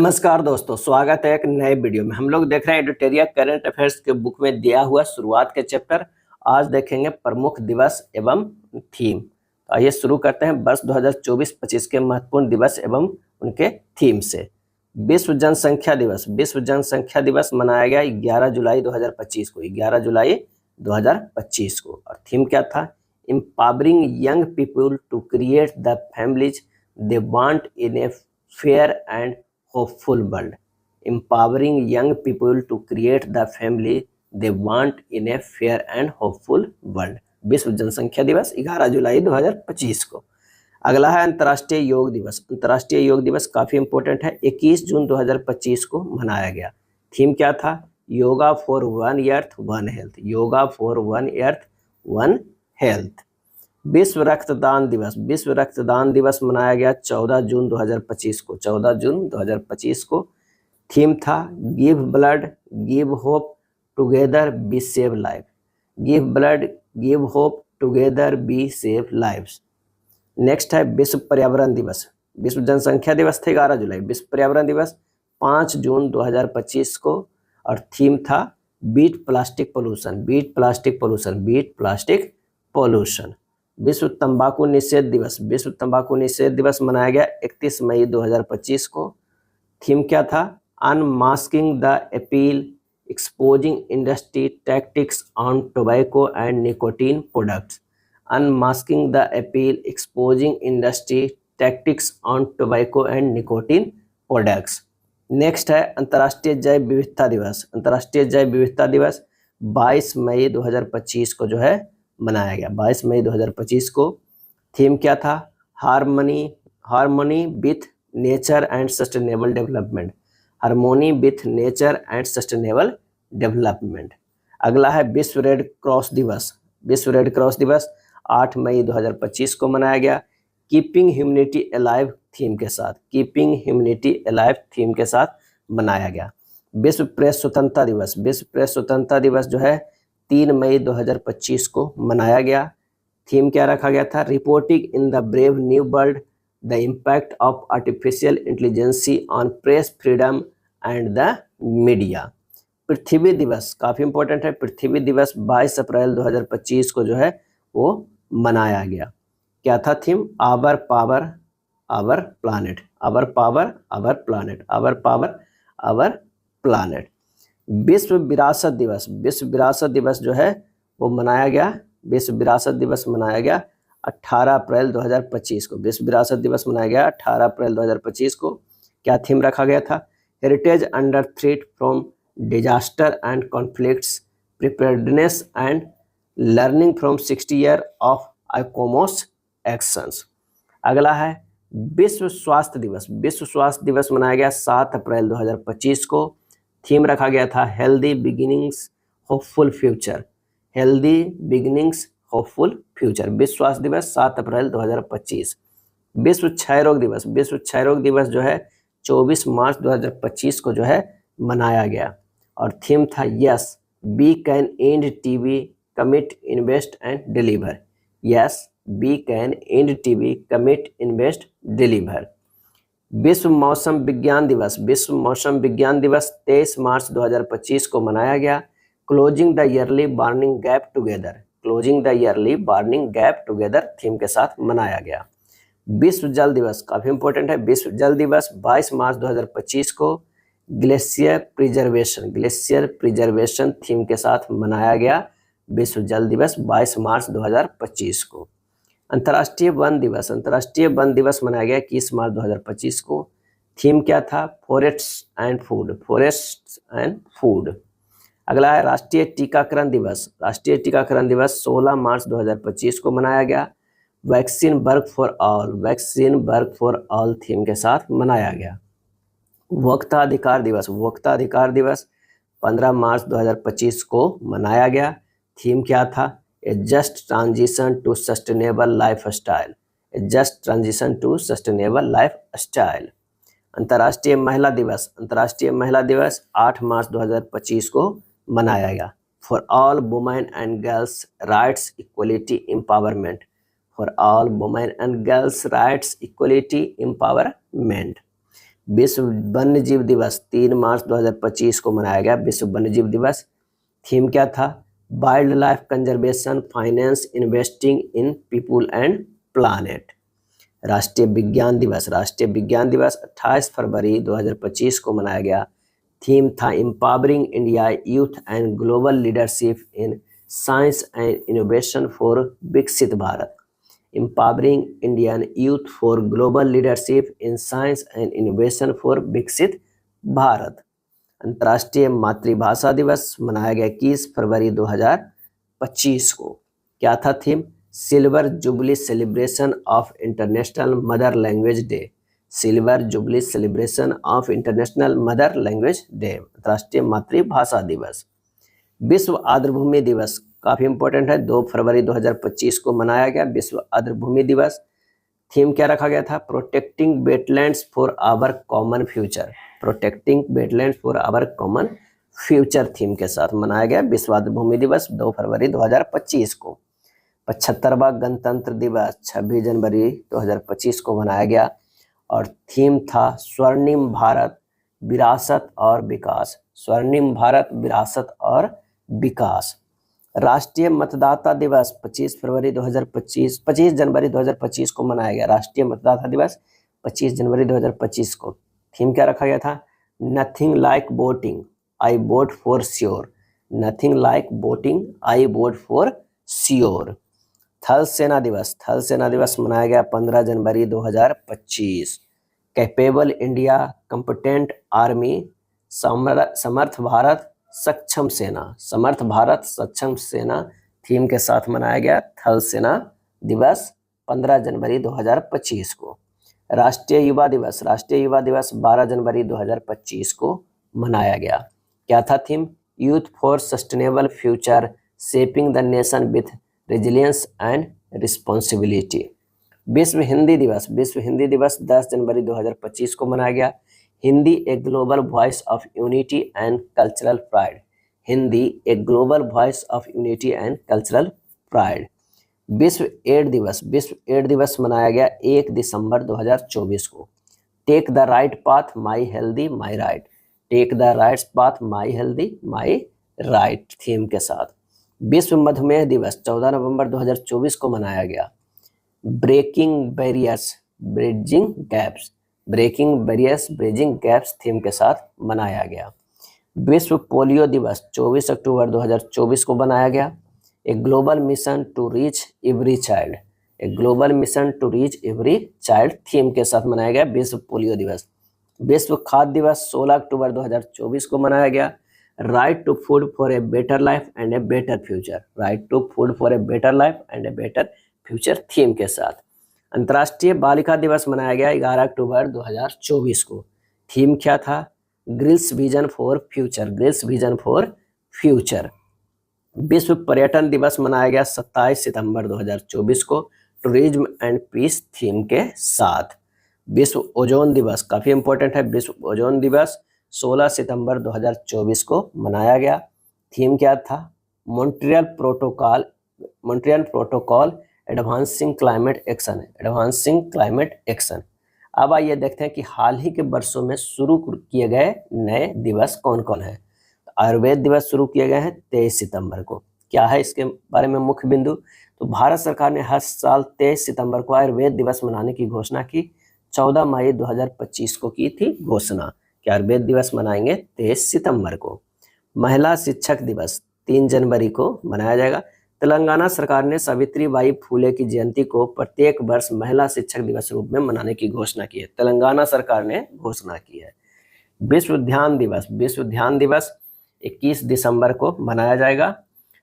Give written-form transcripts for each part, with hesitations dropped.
नमस्कार दोस्तों, स्वागत है एक नए वीडियो में। हम लोग देख रहे हैं एडिटोरियल करंट अफेयर्स के बुक में दिया हुआ शुरुआत के चैप्टर। आज देखेंगे प्रमुख दिवस एवं थीम। तो आइए शुरू करते हैं वर्ष 2024-25 के महत्वपूर्ण दिवस एवं उनके थीम से। विश्व जनसंख्या दिवस। विश्व जनसंख्या दिवस मनाया गया 11 जुलाई 2025 को। 11 जुलाई 2025 को। और थीम क्या था? Empowering young people to create the families they want in a fair and hopeful world. Empowering young people to create the family they want in a fair and hopeful world. विश्व जनसंख्या दिवस 11 जुलाई 2025 को। अगला है अंतर्राष्ट्रीय योग दिवस। अंतर्राष्ट्रीय योग दिवस काफी इंपॉर्टेंट है। 21 जून 2025 को मनाया गया। थीम क्या था? Yoga for one earth one health. Yoga for one earth one health. विश्व रक्तदान दिवस। विश्व रक्तदान दिवस मनाया गया 14 जून 2025 को। 14 जून 2025 को। थीम था give blood give hope together be save life. Give blood give hope together be save lives. Next है विश्व पर्यावरण दिवस। विश्व जनसंख्या दिवस थे 11 जुलाई। विश्व पर्यावरण दिवस 5 जून 2025 को। और थीम था beat plastic pollution. Beat plastic pollution. Beat plastic pollution. विश्व तंबाकू निषेध दिवस। विश्व तंबाकू निषेध दिवस मनाया गया 31 मई 2025 को। थीम क्या था? Unmasking the appeal exposing industry tactics on tobacco and nicotine products. Unmasking the appeal exposing industry tactics on tobacco and nicotine products. Next है अंतर्राष्ट्रीय जैव विविधता दिवस। अंतर्राष्ट्रीय जैव विविधता दिवस 22 मई 2025 को जो है मनाया गया। 22 मई 2025 को। थीम क्या था? Harmony with nature and sustainable development. Harmony with nature and sustainable development. अगला है विश्व रेड क्रॉस दिवस। विश्व रेड क्रॉस दिवस 8 मई 2025 को मनाया गया। कीपिंग ह्यूमैनिटी अलाइव थीम के साथ। कीपिंग ह्यूमैनिटी अलाइव थीम के साथ मनाया गया। विश्व प्रेस स्वतंत्रता दिवस। विश्व प्रेस स्वतंत्रता दिवस जो है 3 मई 2025 को मनाया गया। थीम क्या रखा गया था? Reporting in the brave new world the impact of artificial intelligence on press freedom and the media. पृथ्वी दिवस काफी इंपॉर्टेंट है। पृथ्वी दिवस 22 अप्रैल 2025 को जो है वो मनाया गया। क्या था theme? Our power our planet. Our power our planet. Our power our planet. विश्व विरासत दिवस। विश्व विरासत दिवस जो है वो मनाया गया। विश्व विरासत दिवस मनाया गया 18 अप्रैल 2025 को। विश्व विरासत दिवस मनाया गया 18 अप्रैल 2025 को। क्या थीम रखा गया था? Heritage under threat from disaster and conflicts preparedness and learning from 60 year of ICOMOS actions. अगला है विश्व स्वास्थ्य दिवस। विश्व स्वास्थ्य दिवस मनाया गया 7 अप्रैल 2025 को। थीम रखा गया था healthy beginnings hopeful future. Healthy beginnings hopeful future. विश्व स्वास्थ्य दिवस 7 अप्रैल 2025। विश्व क्षय रोग दिवस। विश्व क्षय रोग दिवस जो है 24 मार्च 2025 को जो है मनाया गया। और थीम था yes we can end TB commit invest and deliver. Yes we can end TB commit invest deliver. विश्व मौसम विज्ञान दिवस। विश्व मौसम विज्ञान दिवस 23 मार्च 2025 को मनाया गया। Closing the yearly warning gap together. Closing the yearly warning gap together theme के साथ मनाया गया। विश्व जल दिवस काफी इंपॉर्टेंट है। विश्व जल दिवस 22 मार्च 2025 को ग्लेशियर प्रिजर्वेशन थीम के साथ मनाया गया। विश्व जल दिवस 22 मार्च 2025 को। अंतर्राष्ट्रीय वन दिवस। अंतर्राष्ट्रीय वन दिवस मनाया गया 21 मार्च 2025 को। थीम क्या था? Forests and food. Forests and food. अगला है राष्ट्रीय टीकाकरण दिवस। राष्ट्रीय टीकाकरण दिवस 16 मार्च 2025 को मनाया गया। Vaccine work for all. Vaccine work for all theme के साथ मनाया गया। वक्ता अधिकार दिवस। वक्ता अधिकार दिवस 15 मार्च 2025 को मनाया गया। थीम क्या था? A just transition to sustainable lifestyle. A just transition to sustainable lifestyle. अंतर्राष्ट्रीय महिला दिवस। अंतर्राष्ट्रीय महिला दिवस 8 मार्च 2025 को मनाया गया। For all women and girls rights equality empowerment. For all women and girls rights equality empowerment. विश्व वन्यजीव दिवस 3 मार्च 2025 को मनाया गया विश्व वन्यजीव दिवस। थीम क्या था? Wild life conservation, finance, investing in people and planet. राष्ट्रीय विज्ञान दिवस 28 फरवरी 2025 को मनाया गया। थीम था empowering India youth and global leadership in science and innovation for Viksit Bharat. Empowering Indian youth for global leadership in science and innovation for Viksit Bharat. अंतर्राष्ट्रीय मातृभाषा दिवस मनाया गया 21 फरवरी 2025 को। क्या था theme? Silver jubilee celebration of international mother language day. Silver jubilee celebration of international mother language day, अंतर्राष्ट्रीय मातृभाषा दिवस। विश्व आर्द्रभूमि दिवस काफी इंपॉर्टेंट है, 2 फरवरी 2025 को मनाया गया विश्व आर्द्रभूमि दिवस। थीम क्या रखा गया था? Protecting wetlands for our common future. Protecting wetlands for our common future theme के साथ मनाया गया विश्व आर्द्रभूमि दिवस 2 फरवरी 2025 को। 75वां गणतंत्र दिवस 26 जनवरी 2025 को मनाया गया और थीम था स्वर्णिम भारत विरासत और विकास। स्वर्णिम भारत विरासत और विकास। राष्ट्रीय मतदाता दिवस 25 जनवरी 2025 को मनाया गया। राष्ट्रीय मतदाता दिवस 25 जनवरी 2025 को। थीम क्या रखा गया था? Nothing like voting, I vote for sure. Nothing like voting, I vote for sure. थल सेना दिवस मनाया गया 15 जनवरी 2025। कैपेबल इंडिया, कंपिटेंट आर्मी, समर्थ भारत, सक्षम सेना। समर्थ भारत, सक्षम सेना थीम के साथ मनाया गया थल सेना दिवस 15 जनवरी 2025 को। राष्ट्रीय युवा दिवस 12 जनवरी 2025 को मनाया गया। क्या था theme? Youth for sustainable future, shaping the nation with resilience and responsibility. विश्व हिंदी दिवस 10 जनवरी 2025 को मनाया गया। Hindi a global voice of unity and cultural pride. Hindi a global voice of unity and cultural pride. विश्व एड्स दिवस मनाया गया 1 दिसंबर 2024 को। Take the right path, my healthy my right. Take the right path, my healthy my right theme के साथ। विश्व मधुमेह दिवस 14 नवंबर 2024 को मनाया गया। Breaking barriers bridging gaps. Breaking barriers bridging gaps theme के साथ मनाया गया। विश्व पोलियो दिवस 24 अक्टूबर 2024 को बनाया गया। A global mission to reach every child. A global mission to reach every child theme के साथ मनाया गया विश्व पोलियो दिवस। विश्व खाद्य दिवस 16 अक्टूबर 2024 को मनाया गया। Right to food for a better life and a better future. Right to food for a better life and a better future theme के साथ। अंतर्राष्ट्रीय बालिका दिवस मनाया गया 11 अक्टूबर 2024 को। थीम क्या था? Girls vision for future. Girls vision for future. विश्व पर्यटन दिवस मनाया गया 27 सितंबर 2024 को टूरिज्म एंड पीस थीम के साथ। विश्व ओजोन दिवस काफी इंपॉर्टेंट है। विश्व ओजोन दिवस 16 सितंबर 2024 को मनाया गया। थीम क्या था? Montreal protocol advancing climate action. Advancing climate action. अब आइए देखते हैं कि हाल ही के वर्षों में शुरू किए गए नए दिवस कौन कौन है। आयुर्वेद दिवस शुरू किए गए हैं 23 सितंबर को। क्या है इसके बारे में मुख्य बिंदु? तो भारत सरकार ने हर साल 23 सितंबर को आयुर्वेद दिवस मनाने की घोषणा की। 14 मई 2025 को की थी घोषणा कि आयुर्वेद दिवस मनाएंगे 23 सितंबर को। महिला शिक्षक दिवस 3 जनवरी को मनाया जाएगा। तेलंगाना सरकार ने सावित्रीबाई फूले की जयंती को प्रत्येक वर्ष महिला शिक्षक दिवस रूप में मनाने की घोषणा की है। तेलंगाना सरकार ने घोषणा की है। विश्व ध्यान दिवस 21 दिसंबर को मनाया जाएगा।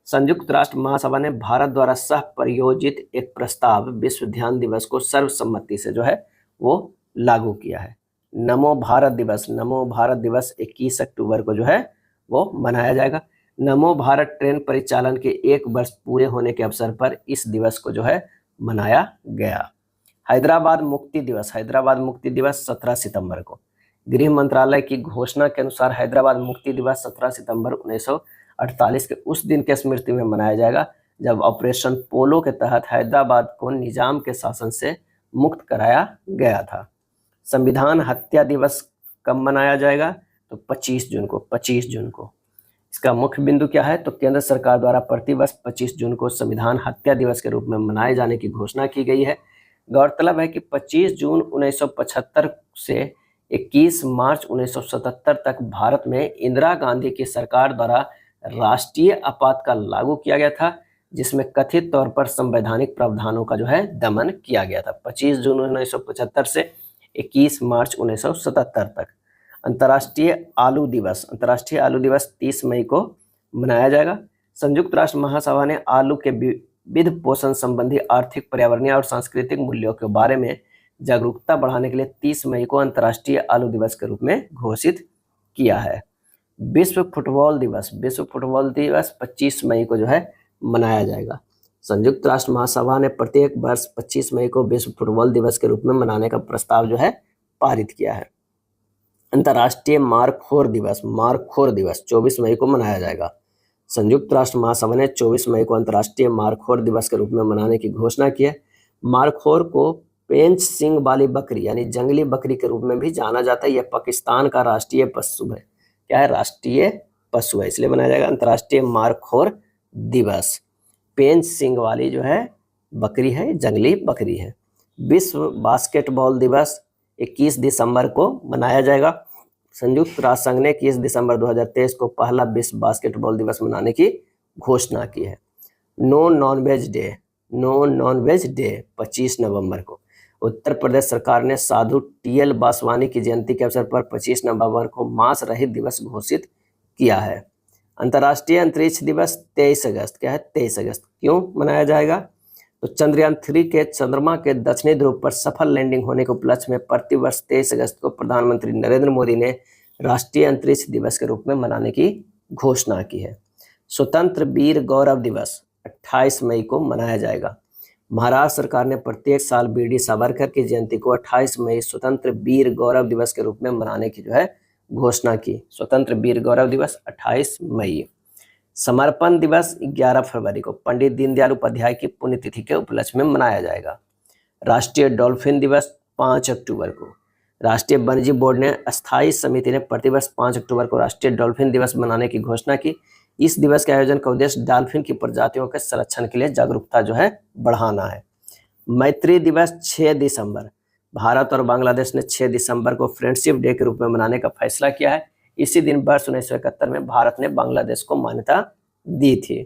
संयुक्त राष्ट्र महासभा ने भारत द्वारा सह परियोजित एक प्रस्ताव विश्व ध्यान दिवस को सर्वसम्मति से जो है वो लागू किया है। नमो भारत दिवस 21 अक्टूबर को जो है वो मनाया जाएगा। नमो भारत ट्रेन परिचालन के 1 वर्ष पूरे होने के अवसर पर इस दिवस को जो है मनाया गया। हैदराबाद मुक्ति दिवस 17 सितंबर को। गृह मंत्रालय की घोषणा के अनुसार हैदराबाद मुक्ति दिवस 17 सितंबर 1948 के उस दिन के स्मृति में मनाया जाएगा जब ऑपरेशन पोलो के तहत हैदराबाद को निजाम के शासन से मुक्त कराया गया था। संविधान हत्या दिवस कब मनाया जाएगा? तो 25 जून को, 25 जून को। इसका मुख्य बिंदु क्या है? तो केंद्र सरकार द्वारा प्रतिवर्ष 25 जून को संविधान हत्या दिवस के रूप में मनाए जाने की घोषणा की गई है। गौरतलब है कि 25 जून 1975 से 21 मार्च 1977 तक भारत में इंदिरा गांधी की सरकार द्वारा राष्ट्रीय आपातकाल लागू किया गया था, जिसमें कथित तौर पर संवैधानिक प्रावधानों का जो है दमन किया गया था। 25 जून 1975 से 21 मार्च 1977 तक। अंतर्राष्ट्रीय आलू दिवस, अंतर्राष्ट्रीय आलू दिवस 30 मई को मनाया जाएगा। संयुक्त राष्ट्र महासभा ने आलू के विविध पोषण संबंधी आर्थिक, पर्यावरणीय और सांस्कृतिक मूल्यों के बारे में जागरूकता बढ़ाने के लिए 30 मई को अंतर्राष्ट्रीय आलू दिवस के रूप में घोषित किया है। विश्व फुटबॉल दिवस, विश्व फुटबॉल दिवस 25 मई को जो है मनाया जाएगा। संयुक्त राष्ट्र महासभा ने प्रत्येक वर्ष 25 मई को विश्व फुटबॉल दिवस के रूप में मनाने का प्रस्ताव जो है पारित किया है। अंतर्राष्ट्रीय मारखोर दिवस, मारखोर दिवस 24 मई को मनाया जाएगा। संयुक्त राष्ट्र महासभा ने 24 मई को अंतर्राष्ट्रीय मारखोर दिवस के रूप में मनाने की घोषणा की है। मारखोर को पेंच सींग वाली बकरी यानी जंगली बकरी के रूप में भी जाना जाता है। यह पाकिस्तान का राष्ट्रीय पशु है। क्या है? राष्ट्रीय पशु है, इसलिए मनाया जाएगा अंतर्राष्ट्रीय मारखोर दिवस। पेंच सींग वाली जो है बकरी है, जंगली बकरी है। विश्व बास्केटबॉल दिवस 21 दिसंबर को मनाया जाएगा। संयुक्त राष्ट्र संघ ने 21 दिसंबर 2023 को पहला विश्व बास्केटबॉल दिवस मनाने की घोषणा की है। No non veg day, no non veg day 25 नवंबर को। उत्तर प्रदेश सरकार ने साधु टी.एल. वासवानी की जयंती के अवसर पर 25 नवंबर को मांस रहित दिवस घोषित किया है। अंतर्राष्ट्रीय अंतरिक्ष दिवस 23 अगस्त, क्या है? 23 अगस्त क्यों मनाया जाएगा? तो चंद्रयान 3 के चंद्रमा के दक्षिणी ध्रुव पर सफल लैंडिंग होने के उपलक्ष्य में प्रतिवर्ष 23 अगस्त को प्रधानमंत्री नरेंद्र मोदी ने राष्ट्रीय अंतरिक्ष दिवस के रूप में मनाने की घोषणा की है। स्वतंत्र वीर गौरव दिवस 28 मई को मनाया जाएगा। महाराष्ट्र सरकार ने प्रत्येक साल बी.डी. सावरकर की जयंती को 28 मई स्वतंत्र वीर गौरव दिवस के रूप में मनाने की जो है घोषणा की। स्वतंत्र वीर गौरव दिवस 28 मई। समर्पण दिवस 11 फरवरी को पंडित दीनदयाल उपाध्याय की पुण्यतिथि के उपलक्ष्य में मनाया जाएगा। राष्ट्रीय डॉल्फिन दिवस 5 अक्टूबर को। राष्ट्रीय वन्यजीव बोर्ड ने अस्थायी समिति ने प्रतिवर्ष 5 अक्टूबर को राष्ट्रीय डॉल्फिन दिवस मनाने की घोषणा की। इस दिवस के आयोजन का उद्देश्य डॉल्फिन की प्रजातियों के संरक्षण के लिए जागरूकता जो है बढ़ाना है। मैत्री दिवस 6 दिसंबर। भारत और बांग्लादेश ने 6 दिसंबर को फ्रेंडशिप डे के रूप में मनाने का फैसला किया है। इसी दिन वर्ष 1971 में भारत ने बांग्लादेश को मान्यता दी थी।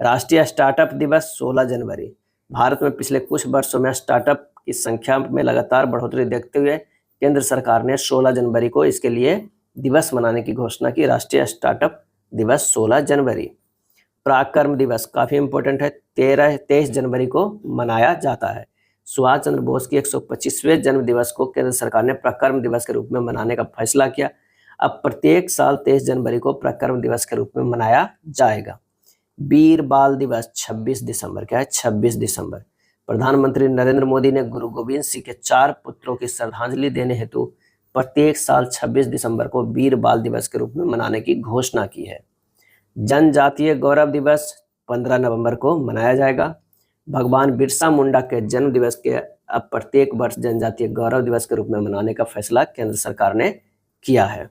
राष्ट्रीय स्टार्टअप दिवस 16 जनवरी। भारत में पिछले कुछ वर्षों में स्टार्टअप की संख्या में लगातार बढ़ोतरी देखते हुए केंद्र सरकार ने 16 जनवरी को इसके लिए दिवस मनाने की घोषणा की। राष्ट्रीय स्टार्टअप दिवस 16 जनवरी। पराक्रम दिवस काफी इंपॉर्टेंट है, 23 जनवरी को मनाया जाता है। सुभाष चंद्र बोस की 125वें जन्म दिवस को केंद्र सरकार ने पराक्रम दिवस के रूप में मनाने का फैसला किया। अब प्रत्येक साल 23 जनवरी को पराक्रम दिवस के रूप में मनाया जाएगा। वीर बाल दिवस 26 दिसंबर, क्या है? 26 दिसंबर। प्रधानमंत्री नरेंद्र मोदी ने गुरु गोविंद सिंह के 4 पुत्रों की श्रद्धांजलि देने हेतु प्रत्येक साल 26 दिसंबर को वीर बाल दिवस के रूप में मनाने की घोषणा की है। जनजातीय गौरव दिवस 15 नवंबर को मनाया जाएगा। भगवान बिरसा मुंडा के जन्म दिवस के अब प्रत्येक वर्ष जनजातीय गौरव दिवस के रूप में मनाने का फैसला केंद्र सरकार ने किया है।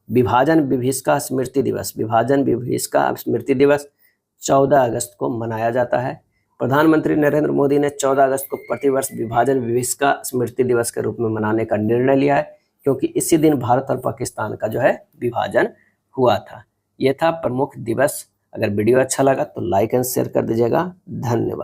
विभाजन विभीषिका स्मृति दिवस, विभाजन विभीषिका स्मृति दिवस 14 अगस्त को मनाया जाता है। प्रधानमंत्री नरेंद्र मोदी ने 14 अगस्त को प्रतिवर्ष विभाजन विभीषिका स्मृति दिवस के रूप में मनाने का निर्णय लिया है, क्योंकि इसी दिन भारत और पाकिस्तान का जो है विभाजन हुआ था। यह था प्रमुख दिवस। अगर वीडियो अच्छा लगा तो लाइक एंड शेयर कर दीजिएगा। धन्यवाद।